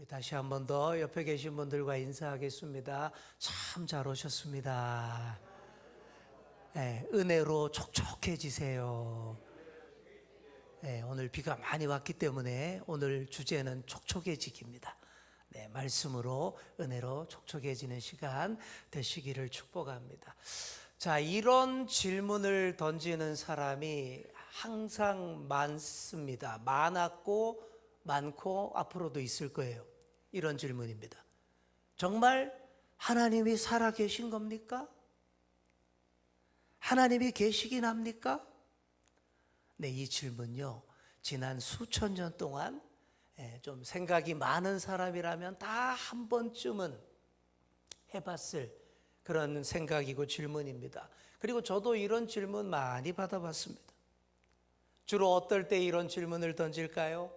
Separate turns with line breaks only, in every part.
우리 다시 한 번 더 옆에 계신 분들과 인사하겠습니다. 참 잘 오셨습니다. 네, 은혜로 촉촉해지세요. 네, 오늘 비가 많이 왔기 때문에 오늘 주제는 촉촉해지기입니다. 네, 말씀으로 은혜로 촉촉해지는 시간 되시기를 축복합니다. 자, 이런 질문을 던지는 사람이 항상 많습니다. 많고 앞으로도 있을 거예요. 이런 질문입니다. 정말 하나님이 살아계신 겁니까? 하나님이 계시긴 합니까? 네, 이 질문요, 지난 수천 년 동안 좀 생각이 많은 사람이라면 다 한 번쯤은 해봤을 그런 생각이고 질문입니다. 그리고 저도 이런 질문 많이 받아봤습니다. 주로 어떨 때 이런 질문을 던질까요?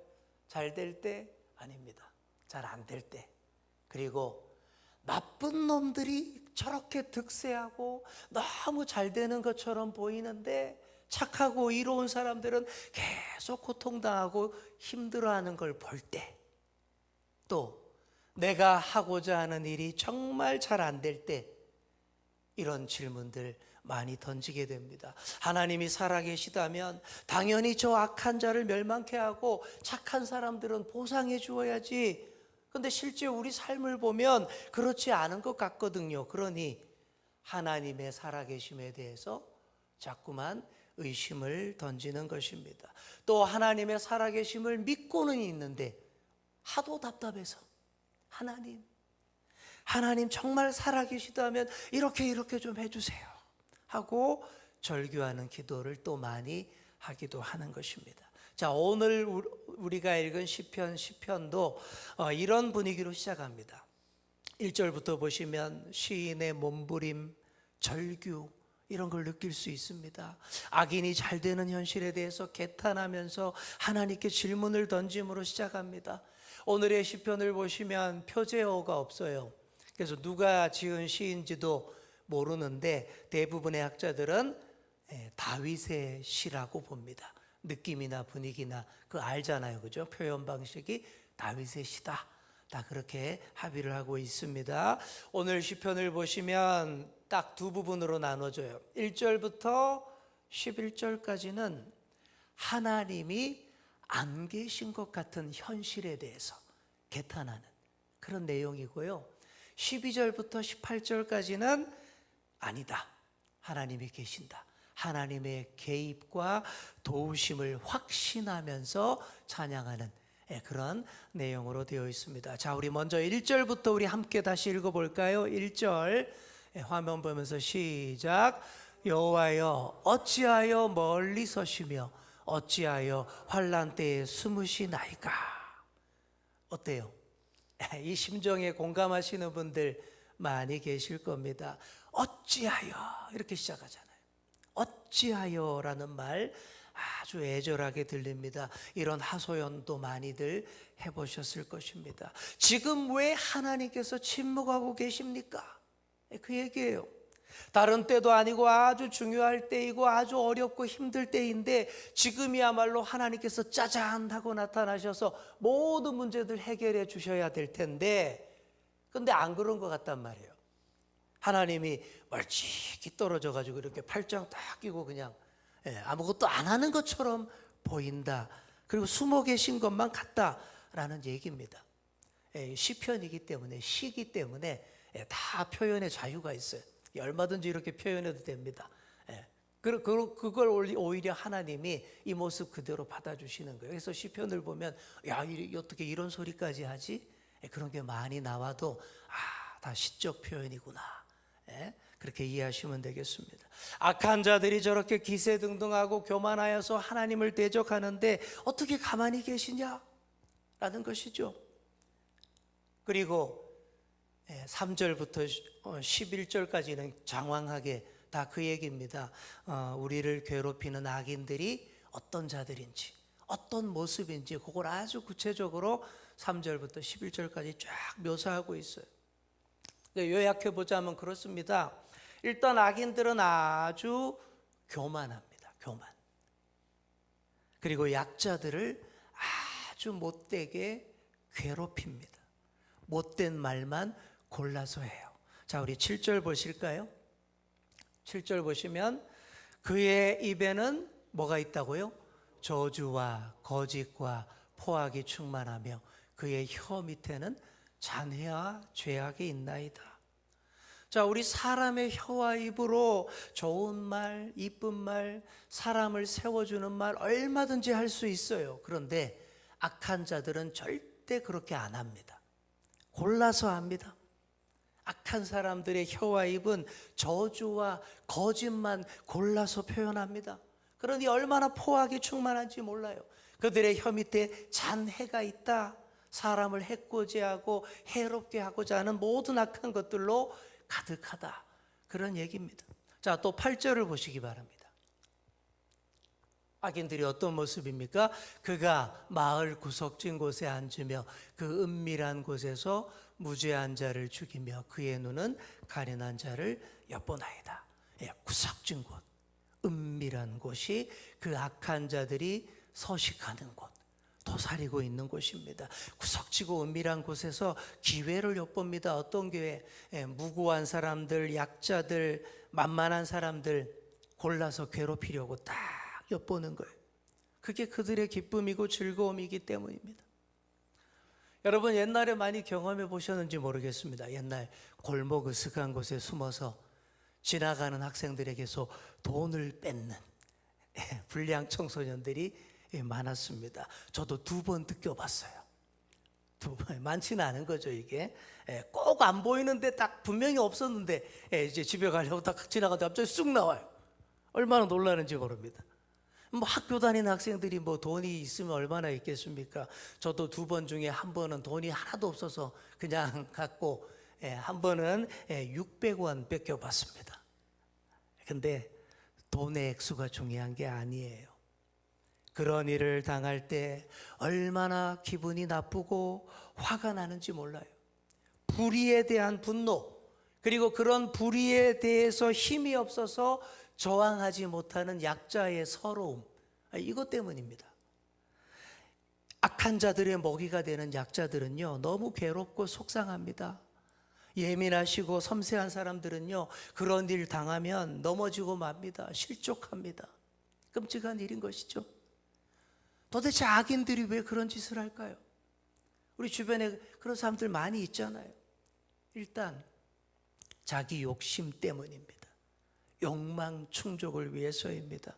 잘 될 때? 아닙니다. 잘 안 될 때. 그리고 나쁜 놈들이 저렇게 득세하고 너무 잘 되는 것처럼 보이는데 착하고 이로운 사람들은 계속 고통당하고 힘들어하는 걸 볼 때, 또 내가 하고자 하는 일이 정말 잘 안 될 때 이런 질문들 많이 던지게 됩니다. 하나님이 살아계시다면 당연히 저 악한 자를 멸망케 하고 착한 사람들은 보상해 주어야지. 근데 실제 우리 삶을 보면 그렇지 않은 것 같거든요. 그러니 하나님의 살아계심에 대해서 자꾸만 의심을 던지는 것입니다. 또 하나님의 살아계심을 믿고는 있는데 하도 답답해서 하나님 정말 살아계시다면 이렇게 좀 해주세요 하고 절규하는 기도를 또 많이 하기도 하는 것입니다. 자, 오늘 우리가 읽은 시편도 이런 분위기로 시작합니다. 1절부터 보시면 시인의 몸부림, 절규 이런 걸 느낄 수 있습니다. 악인이 잘 되는 현실에 대해서 개탄하면서 하나님께 질문을 던짐으로 시작합니다. 오늘의 시편을 보시면 표제어가 없어요. 그래서 누가 지은 시인지도 모르는데 대부분의 학자들은 다윗의 시라고 봅니다. 느낌이나 분위기나 그 알잖아요, 그죠? 표현 방식이 다윗의 시다. 다 그렇게 합의를 하고 있습니다. 오늘 시편을 보시면 딱 두 부분으로 나눠져요. 1절부터 11절까지는 하나님이 안 계신 것 같은 현실에 대해서 개탄하는 그런 내용이고요. 12절부터 18절까지는 아니다, 하나님이 계신다, 하나님의 개입과 도우심을 확신하면서 찬양하는 그런 내용으로 되어 있습니다. 자, 우리 먼저 1절부터 우리 함께 다시 읽어볼까요? 1절 화면 보면서 시작. 여호와여 어찌하여 멀리 서시며 어찌하여 환난 때에 숨으시나이까. 어때요? 이 심정에 공감하시는 분들 많이 계실 겁니다. 어찌하여 이렇게 시작하잖아요. 어찌하여라는 말 아주 애절하게 들립니다. 이런 하소연도 많이들 해보셨을 것입니다. 지금 왜 하나님께서 침묵하고 계십니까? 그 얘기예요. 다른 때도 아니고 아주 중요할 때이고 아주 어렵고 힘들 때인데 지금이야말로 하나님께서 짜잔 하고 나타나셔서 모든 문제들 해결해 주셔야 될 텐데, 근데 안 그런 것 같단 말이에요. 하나님이 멀찍이 떨어져 가지고 이렇게 팔짱 딱 끼고 그냥 아무것도 안 하는 것처럼 보인다, 그리고 숨어 계신 것만 같다라는 얘기입니다. 시편이기 때문에, 시기 때문에 다 표현의 자유가 있어요. 얼마든지 이렇게 표현해도 됩니다. 그걸 오히려 하나님이 이 모습 그대로 받아주시는 거예요. 그래서 시편을 보면 야, 어떻게 이런 소리까지 하지? 그런 게 많이 나와도 다 시적 표현이구나, 그렇게 이해하시면 되겠습니다. 악한 자들이 저렇게 기세등등하고 교만하여서 하나님을 대적하는데 어떻게 가만히 계시냐? 라는 것이죠. 그리고 3절부터 11절까지는 장황하게 다 그 얘기입니다. 우리를 괴롭히는 악인들이 어떤 자들인지, 어떤 모습인지 그걸 아주 구체적으로 3절부터 11절까지 쫙 묘사하고 있어요. 요약해 보자면 그렇습니다. 일단 악인들은 아주 교만합니다. 교만. 그리고 약자들을 아주 못되게 괴롭힙니다. 못된 말만 골라서 해요. 자, 우리 7절 보실까요? 7절 보시면 그의 입에는 뭐가 있다고요? 저주와 거짓과 포악이 충만하며 그의 혀 밑에는 잔해와 죄악이 있나이다. 자, 우리 사람의 혀와 입으로 좋은 말, 이쁜 말, 사람을 세워주는 말 얼마든지 할 수 있어요. 그런데 악한 자들은 절대 그렇게 안 합니다. 골라서 합니다. 악한 사람들의 혀와 입은 저주와 거짓만 골라서 표현합니다. 그러니 얼마나 포악이 충만한지 몰라요. 그들의 혀 밑에 잔해가 있다. 사람을 해코지하고 해롭게 하고자 하는 모든 악한 것들로 가득하다. 그런 얘기입니다. 자, 또 8절을 보시기 바랍니다. 악인들이 어떤 모습입니까? 그가 마을 구석진 곳에 앉으며 그 은밀한 곳에서 무죄한 자를 죽이며 그의 눈은 가련한 자를 엿보나이다. 구석진 곳, 은밀한 곳이 그 악한 자들이 서식하는 곳, 도사리고 있는 곳입니다. 구석지고 은밀한 곳에서 기회를 엿봅니다. 어떤 기회? 무고한 사람들, 약자들, 만만한 사람들 골라서 괴롭히려고 딱 엿보는 거예요. 그게 그들의 기쁨이고 즐거움이기 때문입니다. 여러분 옛날에 많이 경험해 보셨는지 모르겠습니다. 옛날 골목 으슥한 곳에 숨어서 지나가는 학생들에게서 돈을 뺏는 불량 청소년들이 많았습니다. 저도 2번 느껴봤어요. 2번 많지는 않은 거죠 이게. 꼭 안 보이는데 딱 분명히 없었는데 이제 집에 가려고 딱 지나가다 갑자기 쑥 나와요. 얼마나 놀라는지 모릅니다. 뭐 학교 다니는 학생들이 뭐 돈이 있으면 얼마나 있겠습니까? 저도 2번 중에 한 번은 돈이 하나도 없어서 그냥 갖고 한 번은 600원 뺏겨봤습니다. 근데 돈의 액수가 중요한 게 아니에요. 그런 일을 당할 때 얼마나 기분이 나쁘고 화가 나는지 몰라요. 불의에 대한 분노, 그리고 그런 불의에 대해서 힘이 없어서 저항하지 못하는 약자의 서러움, 이것 때문입니다. 악한 자들의 먹이가 되는 약자들은요 너무 괴롭고 속상합니다. 예민하시고 섬세한 사람들은요 그런 일 당하면 넘어지고 맙니다. 실족합니다. 끔찍한 일인 것이죠. 도대체 악인들이 왜 그런 짓을 할까요? 우리 주변에 그런 사람들 많이 있잖아요. 일단 자기 욕심 때문입니다. 욕망 충족을 위해서입니다.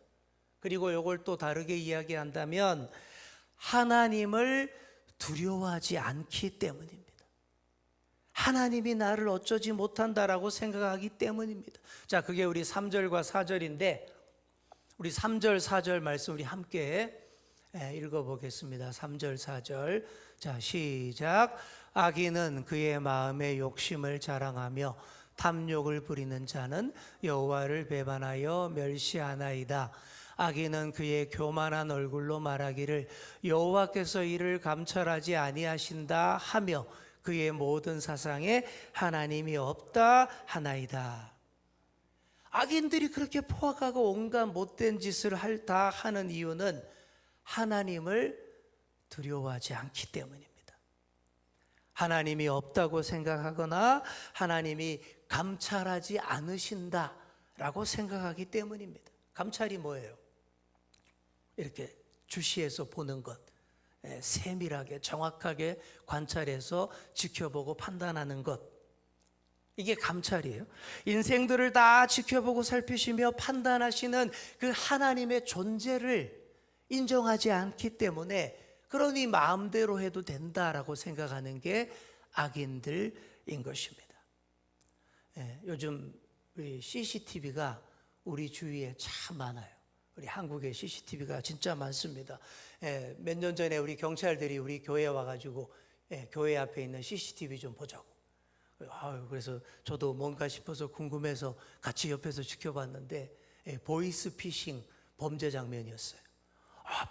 그리고 이걸 또 다르게 이야기한다면 하나님을 두려워하지 않기 때문입니다. 하나님이 나를 어쩌지 못한다라고 생각하기 때문입니다. 자, 그게 우리 3절과 4절인데 우리 3절 4절 말씀 우리 함께 읽어보겠습니다. 3절 4절. 자, 시작. 악인은 그의 마음의 욕심을 자랑하며 탐욕을 부리는 자는 여호와를 배반하여 멸시하나이다. 악인은 그의 교만한 얼굴로 말하기를 여호와께서 이를 감찰하지 아니하신다 하며 그의 모든 사상에 하나님이 없다 하나이다. 악인들이 그렇게 포악하고 온갖 못된 짓을 다 하는 이유는 하나님을 두려워하지 않기 때문입니다. 하나님이 없다고 생각하거나 하나님이 감찰하지 않으신다라고 생각하기 때문입니다. 감찰이 뭐예요? 이렇게 주시해서 보는 것, 세밀하게 정확하게 관찰해서 지켜보고 판단하는 것, 이게 감찰이에요. 인생들을 다 지켜보고 살피시며 판단하시는 그 하나님의 존재를 인정하지 않기 때문에 그러니 마음대로 해도 된다라고 생각하는 게 악인들인 것입니다. 요즘 우리 CCTV가 우리 주위에 참 많아요. 우리 한국에 CCTV가 진짜 많습니다. 몇 년 전에 우리 경찰들이 우리 교회에 와가지고 교회 앞에 있는 CCTV 좀 보자고. 그래서 저도 뭔가 싶어서 궁금해서 같이 옆에서 지켜봤는데 보이스 피싱 범죄 장면이었어요.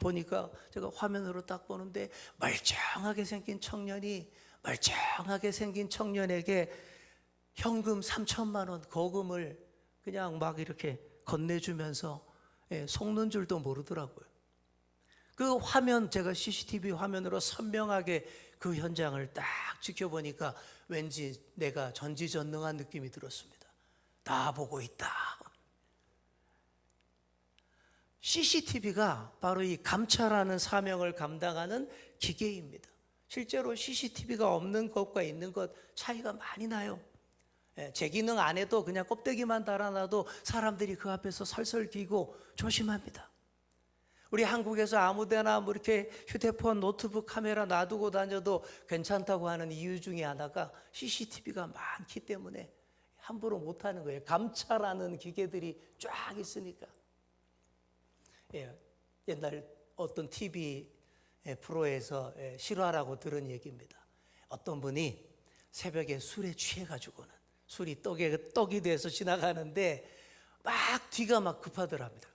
보니까 제가 화면으로 딱 보는데 멀쩡하게 생긴 청년에게 현금 3천만 원 거금을 그냥 막 이렇게 건네주면서 속는 줄도 모르더라고요. 그 화면 제가 CCTV 화면으로 선명하게 그 현장을 딱 지켜보니까 왠지 내가 전지전능한 느낌이 들었습니다. 다 보고 있다. CCTV가 바로 이 감찰하는 사명을 감당하는 기계입니다. 실제로 CCTV가 없는 것과 있는 것 차이가 많이 나요. 제 기능 안 해도 그냥 껍데기만 달아놔도 사람들이 그 앞에서 설설 기고 조심합니다. 우리 한국에서 아무데나 뭐 이렇게 휴대폰, 노트북 카메라 놔두고 다녀도 괜찮다고 하는 이유 중에 하나가 CCTV가 많기 때문에 함부로 못하는 거예요. 감찰하는 기계들이 쫙 있으니까. 옛날 어떤 TV 프로에서 실화라고 들은 얘기입니다. 어떤 분이 새벽에 술에 취해가지고는 술이 떡이 돼서 지나가는데 막 뒤가 막 급하더랍니다.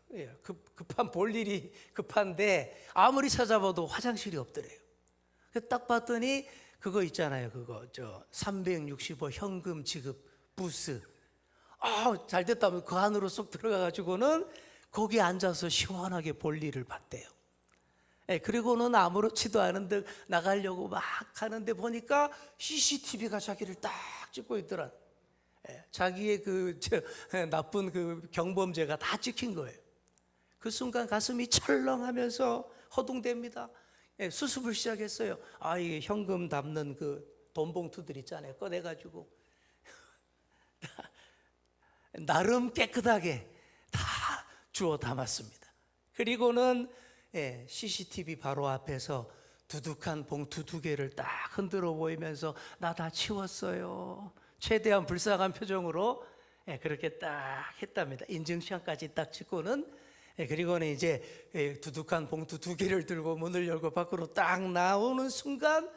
급한 볼 일이 급한데 아무리 찾아봐도 화장실이 없더래요. 딱 봤더니 그거 있잖아요. 그거 365 현금 지급 부스. 잘 됐다면 그 안으로 쏙 들어가가지고는 거기 앉아서 시원하게 볼 일을 봤대요. 그리고는 아무렇지도 않은데 나가려고 막 하는데 보니까 CCTV가 자기를 딱 찍고 있더라. 자기의 나쁜 그 경범죄가 다 찍힌 거예요. 그 순간 가슴이 철렁하면서 허둥댑니다. 수습을 시작했어요. 이게 현금 담는 그 돈 봉투들 있잖아요. 꺼내가지고 나름 깨끗하게 다 주워 담았습니다. 그리고는 CCTV 바로 앞에서 두둑한 봉투 2개를 딱 흔들어 보이면서 나 다 치웠어요. 최대한 불쌍한 표정으로 그렇게 딱 했답니다. 인증샷까지 딱 찍고는 그리고는 이제 두둑한 봉투 2개를 들고 문을 열고 밖으로 딱 나오는 순간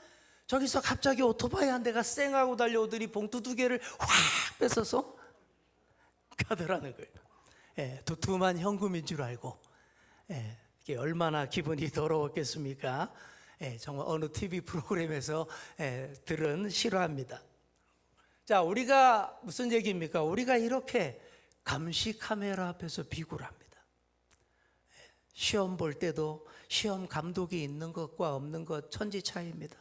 저기서 갑자기 오토바이 한 대가 쌩하고 달려오더니 봉투 2개를 확 뺏어서 가더라는 거예요. 두툼한 현금인 줄 알고. 이게 얼마나 기분이 더러웠겠습니까? 정말 어느 TV 프로그램에서 들은 실화입니다. 자, 우리가 무슨 얘기입니까? 우리가 이렇게 감시 카메라 앞에서 비굴합니다. 시험 볼 때도 시험 감독이 있는 것과 없는 것 천지 차이입니다.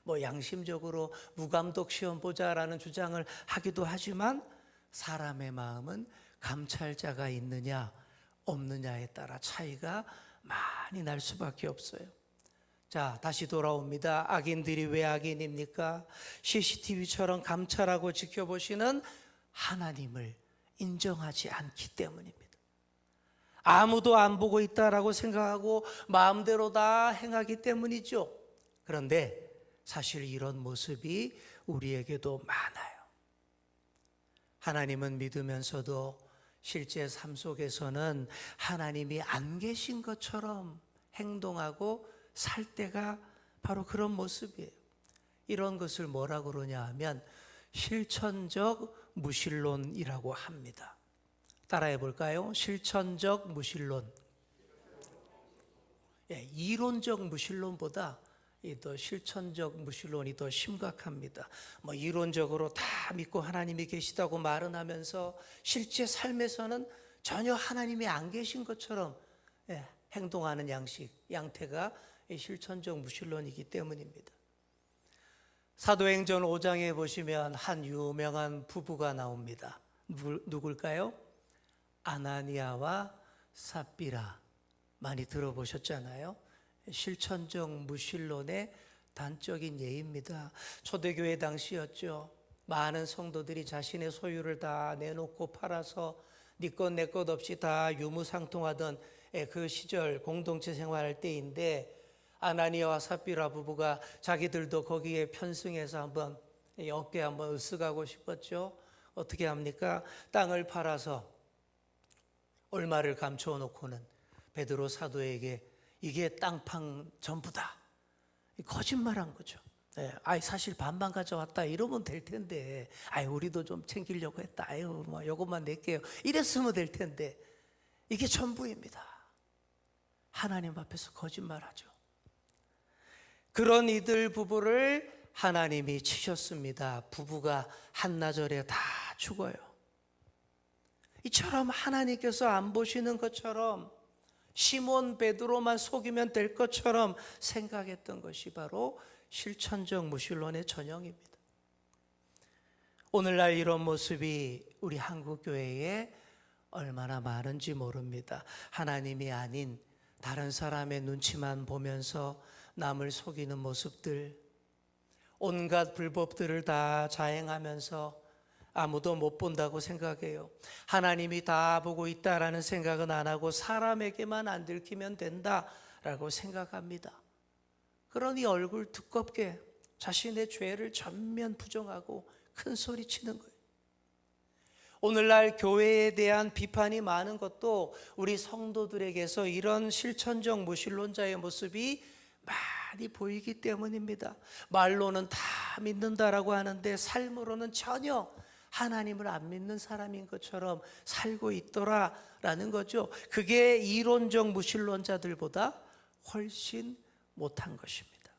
뭐 양심적으로 무감독 시험 보자라는 주장을 하기도 하지만 사람의 마음은 감찰자가 있느냐 없느냐에 따라 차이가 많이 날 수밖에 없어요. 자, 다시 돌아옵니다. 악인들이 왜 악인입니까? CCTV처럼 감찰하고 지켜보시는 하나님을 인정하지 않기 때문입니다. 아무도 안 보고 있다라고 생각하고 마음대로 다 행하기 때문이죠. 그런데 사실 이런 모습이 우리에게도 많아요. 하나님은 믿으면서도 실제 삶 속에서는 하나님이 안 계신 것처럼 행동하고 살 때가 바로 그런 모습이에요. 이런 것을 뭐라고 그러냐 하면 실천적 무신론이라고 합니다. 따라해 볼까요? 실천적 무신론. 이론적 무신론보다 더 실천적 무신론이 더 심각합니다. 뭐 이론적으로 다 믿고 하나님이 계시다고 말은 하면서 실제 삶에서는 전혀 하나님이 안 계신 것처럼 행동하는 양태가 실천적 무신론이기 때문입니다. 사도행전 5장에 보시면 한 유명한 부부가 나옵니다. 누굴까요? 아나니아와 삽비라. 많이 들어보셨잖아요. 실천적 무신론의 단적인 예입니다. 초대교회 당시였죠. 많은 성도들이 자신의 소유를 다 내놓고 팔아서 네 것 내 것 없이 다 유무상통하던 그 시절 공동체 생활할 때인데 아나니아와 삽비라 부부가 자기들도 거기에 편승해서 한번 어깨에 한번 으쓱하고 싶었죠. 어떻게 합니까? 땅을 팔아서 얼마를 감춰 놓고는 베드로 사도에게 이게 땅팡 전부다. 거짓말한 거죠. 사실 반만 가져왔다 이러면 될 텐데, 우리도 좀 챙기려고 했다. 뭐 이것만 낼게요. 이랬으면 될 텐데 이게 전부입니다. 하나님 앞에서 거짓말하죠. 그런 이들 부부를 하나님이 치셨습니다. 부부가 한나절에 다 죽어요. 이처럼 하나님께서 안 보시는 것처럼 시몬 베드로만 속이면 될 것처럼 생각했던 것이 바로 실천적 무신론의 전형입니다. 오늘날 이런 모습이 우리 한국교회에 얼마나 많은지 모릅니다. 하나님이 아닌 다른 사람의 눈치만 보면서 남을 속이는 모습들, 온갖 불법들을 다 자행하면서 아무도 못 본다고 생각해요. 하나님이 다 보고 있다라는 생각은 안 하고 사람에게만 안 들키면 된다라고 생각합니다. 그러니 얼굴 두껍게 자신의 죄를 전면 부정하고 큰 소리 치는 거예요. 오늘날 교회에 대한 비판이 많은 것도 우리 성도들에게서 이런 실천적 무신론자의 모습이 많이 보이기 때문입니다. 말로는 다 믿는다라고 하는데 삶으로는 전혀 하나님을 안 믿는 사람인 것처럼 살고 있더라라는 거죠. 그게 이론적 무신론자들보다 훨씬 못한 것입니다.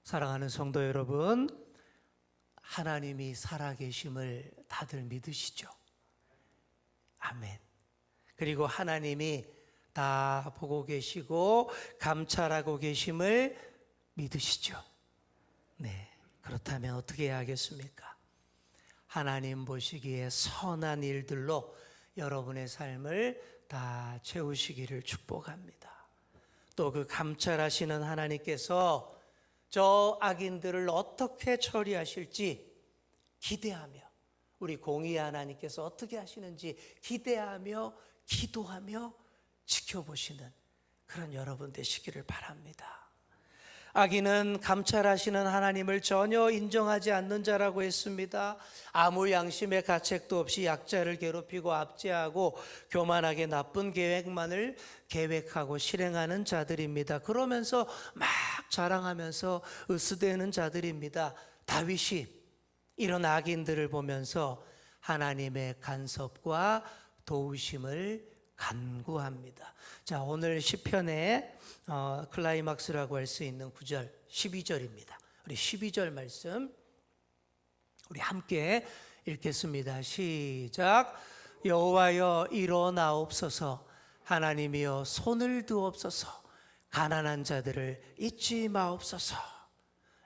사랑하는 성도 여러분, 하나님이 살아계심을 다들 믿으시죠? 아멘. 그리고 하나님이 다 보고 계시고 감찰하고 계심을 믿으시죠? 네. 그렇다면 어떻게 해야 하겠습니까? 하나님 보시기에 선한 일들로 여러분의 삶을 다 채우시기를 축복합니다. 또 그 감찰하시는 하나님께서 저 악인들을 어떻게 처리하실지 기대하며, 우리 공의의 하나님께서 어떻게 하시는지 기대하며 기도하며 지켜보시는 그런 여러분 되시기를 바랍니다. 악인은 감찰하시는 하나님을 전혀 인정하지 않는 자라고 했습니다. 아무 양심의 가책도 없이 약자를 괴롭히고 압제하고 교만하게 나쁜 계획만을 계획하고 실행하는 자들입니다. 그러면서 막 자랑하면서 으스대는 자들입니다. 다윗이 이런 악인들을 보면서 하나님의 간섭과 도우심을 간구합니다. 자, 오늘 시편의 클라이막스라고 할 수 있는 9절, 12절입니다. 우리 12절 말씀 우리 함께 읽겠습니다. 시작. 여호와여 일어나옵소서, 하나님이여 손을 드옵소서, 가난한 자들을 잊지 마옵소서.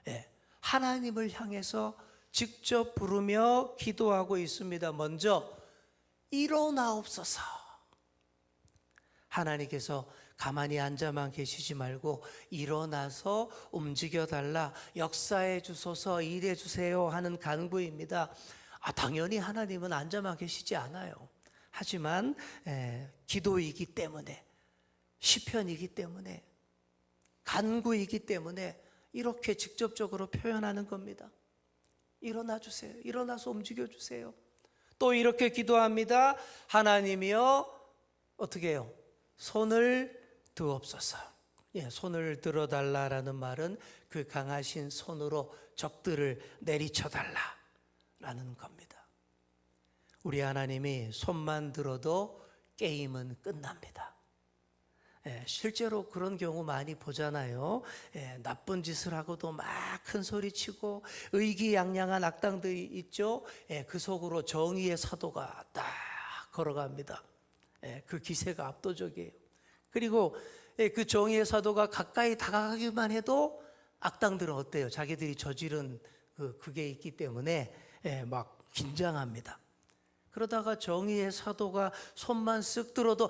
예, 하나님을 향해서 직접 부르며 기도하고 있습니다. 먼저 일어나옵소서. 하나님께서 가만히 앉아만 계시지 말고 일어나서 움직여 달라, 역사해 주소서, 일해 주세요 하는 간구입니다. 당연히 하나님은 앉아만 계시지 않아요. 하지만 기도이기 때문에, 시편이기 때문에, 간구이기 때문에 이렇게 직접적으로 표현하는 겁니다. 일어나 주세요. 일어나서 움직여 주세요. 또 이렇게 기도합니다. 하나님이여 어떻게 해요? 손을 드옵소서. 예, 손을 들어달라라는 말은 그 강하신 손으로 적들을 내리쳐달라라는 겁니다. 우리 하나님이 손만 들어도 게임은 끝납니다. 예, 실제로 그런 경우 많이 보잖아요. 예, 나쁜 짓을 하고도 막 큰 소리치고 의기양양한 악당들이 있죠. 예, 그 속으로 정의의 사도가 딱 걸어갑니다. 그 기세가 압도적이에요. 그리고 그 정의의 사도가 가까이 다가가기만 해도 악당들은 어때요? 자기들이 저지른 그게 있기 때문에 막 긴장합니다. 그러다가 정의의 사도가 손만 쓱 들어도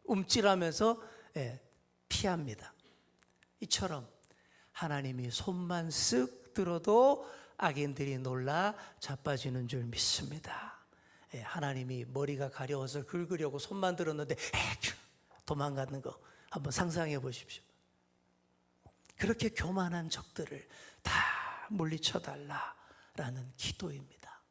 움찔하면서 피합니다. 이처럼 하나님이 손만 쓱 들어도 악인들이 놀라 자빠지는 줄 믿습니다. 하나님이 머리가 가려워서 긁으려고 손만 들었는데 도망가는 거 한번 상상해 보십시오. 그렇게 교만한 적들을 다 물리쳐달라라는 기도입니다.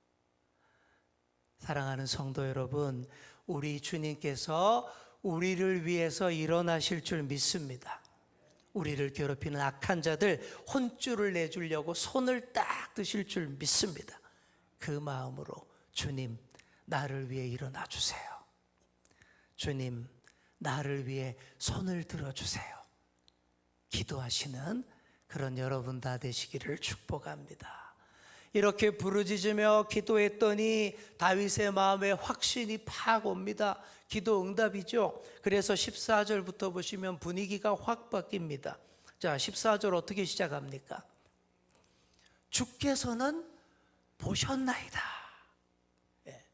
사랑하는 성도 여러분, 우리 주님께서 우리를 위해서 일어나실 줄 믿습니다. 우리를 괴롭히는 악한 자들 혼쭐을 내주려고 손을 딱 드실 줄 믿습니다. 그 마음으로 주님, 나를 위해 일어나 주세요. 주님, 나를 위해 손을 들어주세요. 기도하시는 그런 여러분 다 되시기를 축복합니다. 이렇게 부르짖으며 기도했더니 다윗의 마음에 확신이 팍 옵니다. 기도 응답이죠. 그래서 14절부터 보시면 분위기가 확 바뀝니다. 자, 14절 어떻게 시작합니까? 주께서는 보셨나이다. 예,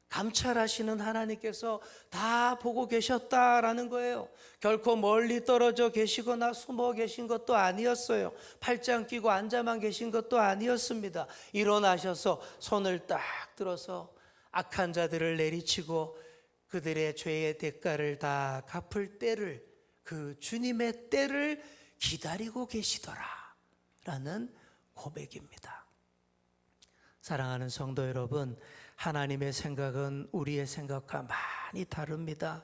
감찰하시는 하나님께서 다 보고 계셨다라는 거예요. 결코 멀리 떨어져 계시거나 숨어 계신 것도 아니었어요. 팔짱 끼고 앉아만 계신 것도 아니었습니다. 일어나셔서 손을 딱 들어서 악한 자들을 내리치고 그들의 죄의 대가를 다 갚을 때를, 그 주님의 때를 기다리고 계시더라 라는 고백입니다. 사랑하는 성도 여러분, 하나님의 생각은 우리의 생각과 많이 다릅니다.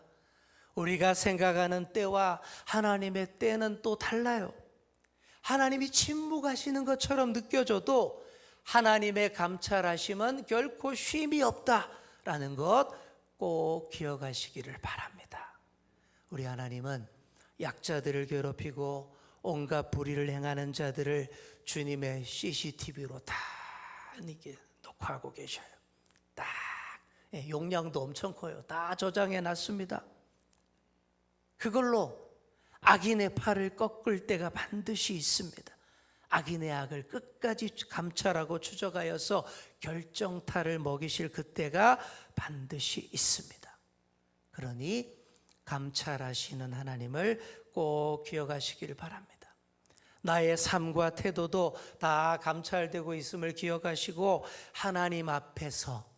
우리가 생각하는 때와 하나님의 때는 또 달라요. 하나님이 침묵하시는 것처럼 느껴져도 하나님의 감찰하심은 결코 쉼이 없다라는 것 꼭 기억하시기를 바랍니다. 우리 하나님은 약자들을 괴롭히고 온갖 불의를 행하는 자들을 주님의 CCTV로 다 이렇게 녹화하고 계셔요. 딱 용량도 엄청 커요. 다 저장해 놨습니다. 그걸로 악인의 팔을 꺾을 때가 반드시 있습니다. 악인의 악을 끝까지 감찰하고 추적하여서 결정타를 먹이실 그때가 반드시 있습니다. 그러니 감찰하시는 하나님을 꼭 기억하시길 바랍니다. 나의 삶과 태도도 다 감찰되고 있음을 기억하시고 하나님 앞에서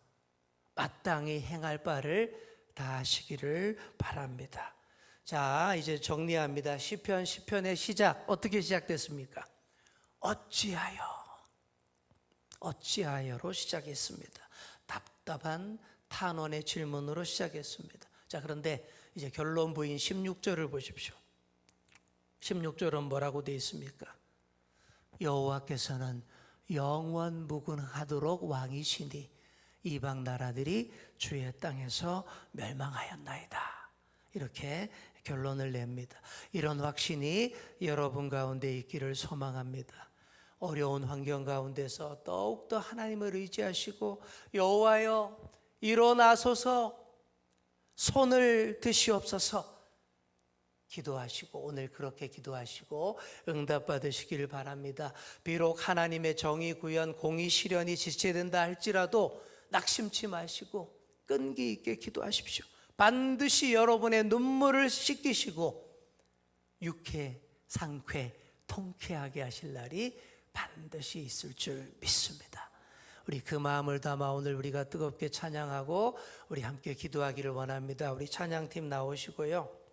마땅히 행할 바를 다 하시기를 바랍니다. 자, 이제 정리합니다. 시편의 시작 어떻게 시작됐습니까? 어찌하여로 시작했습니다. 답답한 탄원의 질문으로 시작했습니다. 자, 그런데 이제 결론 부인 16절을 보십시오. 16절은 뭐라고 되어 있습니까? 여호와께서는 영원 무궁하도록 왕이시니 이방 나라들이 주의 땅에서 멸망하였나이다. 이렇게 결론을 냅니다. 이런 확신이 여러분 가운데 있기를 소망합니다. 어려운 환경 가운데서 더욱더 하나님을 의지하시고 여호와여 일어나소서 손을 드시옵소서 기도하시고 오늘 그렇게 기도하시고 응답받으시기를 바랍니다. 비록 하나님의 정의 구현 공의 실현이 지체된다 할지라도 낙심치 마시고 끈기 있게 기도하십시오. 반드시 여러분의 눈물을 씻기시고 유쾌, 상쾌, 통쾌하게 하실 날이 반드시 있을 줄 믿습니다. 우리 그 마음을 담아 오늘 우리가 뜨겁게 찬양하고 우리 함께 기도하기를 원합니다. 우리 찬양팀 나오시고요.